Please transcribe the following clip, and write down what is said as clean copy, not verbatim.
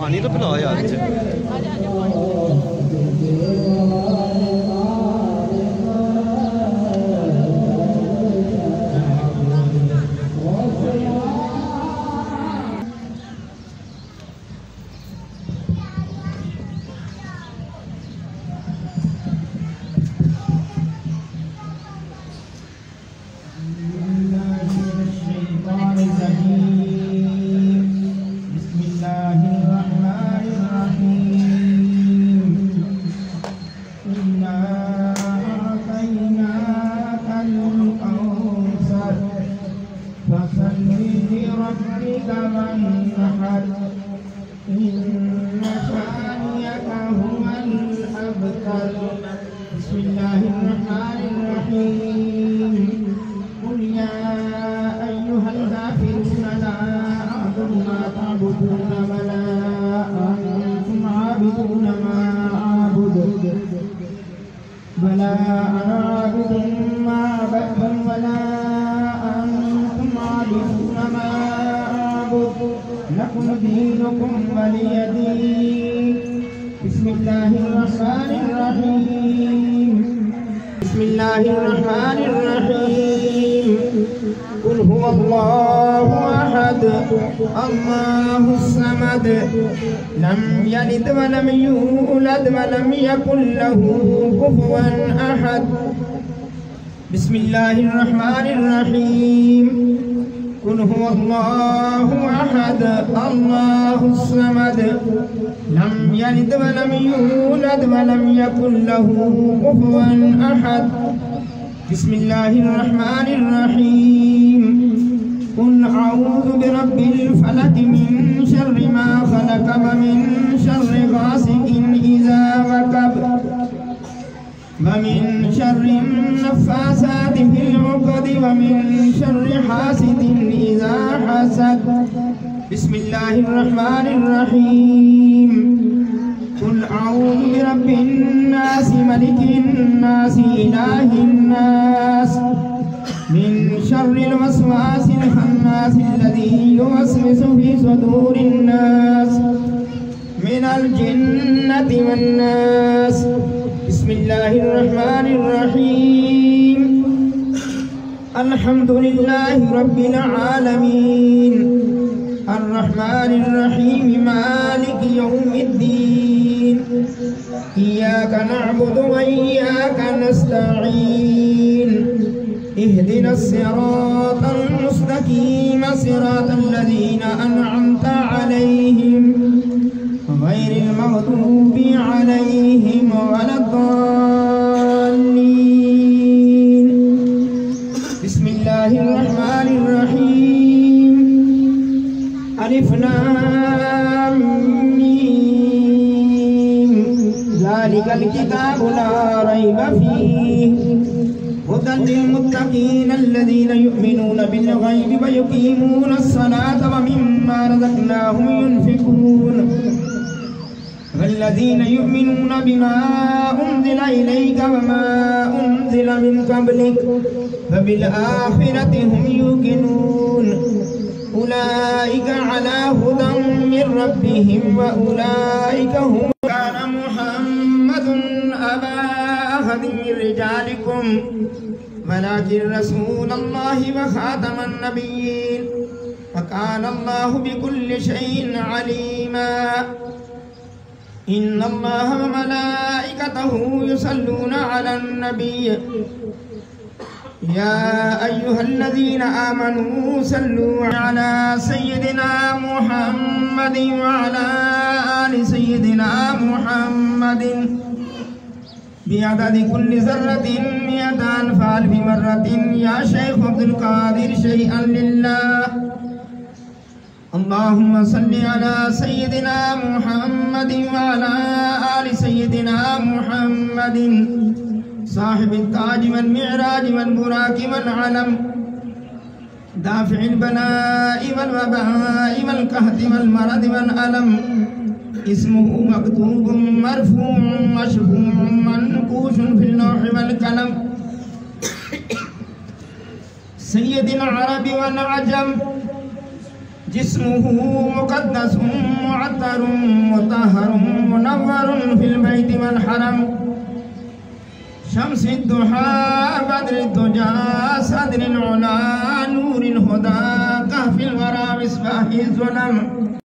पानी तो पिलाओ यार मुझे। कुल हुवल्लाहु अहद अल्लाहुस समद लम यलिद व लम यूलद व लम यकुल लहू कुफुवन अहद। बिस्मिल्लाहिर रहमानिर रहीम। कुल हुवल्लाहु अहद अल्लाहुस समद लम यलिद व लम यूलद व लम यकुल लहू कुफुवन अहद। बिस्मिल्लाहिर रहमानिर रहीम। कुल अऊज़ु बिरब्बिल फलक मिन शर्रि मा खलक व मिन शर्रि गासिकिन इज़ा वक़ब व मिन शर्रि नफ़्फ़ासाति फिल उक़द व मिन शर्रि हासिदिन इज़ा हसद। बिस्मिल्लाहिर रहमानिर रहीम। कुल अऊज़ु बिरब्बिन नास मलिकिन नास इलाहिन नास मिन शर्रिल वस्वासिल खन्नास अल्लज़ी युवस्विसु फी सुदूरिन नास मिनल जिन्नति वन नास। बिस्मिल्लाहिर रहमानिर रहीम। अल्हम्दुलिल्लाहि रब्बिल आलमीन अर्रहमानिर रहीम मालिकि यौमिद्दीन इय्याका नअबुदु व इय्याका नस्तईन इहदिनस सिरातल मुस्तकीम सिरातल लज़ीना अनअमता अलैहिम गैरिल मग़दूबि अलैहिम वलद्दाल्लीन। बिस्मिल्लाहिर रहमानिर रहीम। अलिफ लाम मीम ज़ालिकल किताबु ला रैब फीहि हुदल लिल मुत्तक़ीन अल्लज़ीना युमिनूना बिल गैबि व युक़ीमूना अस्सलाता व मिम्मा रज़क़नाहुम युनफ़िक़ून वल्लज़ीना युमिनूना बिमा उन्ज़िला इलैका व मा उन्ज़िला मिन क़ब्लिक व बिल आख़िरति हुम युक़िनून उलाइका अला हुदम मिर रब्बिहिम व उलाइका हुम। कान मुहम्मदुन अबा अहदिन मिन रिजालिकुम ولكن رسول الله وخاتم النبيين وكان الله بكل شيء عليما إن الله وملائكته يصلون على النبي يا أيها الذين آمنوا صلوا على سيدنا محمد وعلى آل سيدنا محمد بعدد كل ذرة 100 ألف مرة يا شيخ عبد القادر شيئا لله اللهم صل على سيدنا محمد وعلى آل سيدنا محمد صاحب التاج والمعراج والبراك والعلم دافع البلاء والوباء والقهد والمرض والألم اسمه مكتوب مرفوع مشفوع منقوش في اللوح والقلم سيد العرب والعجم جسمه مقدس معطر مطهر منور في البيت والحرم شمس الضحى بدر الدجى صدر العلا نور الهدى كهف الورى مصباح الظلم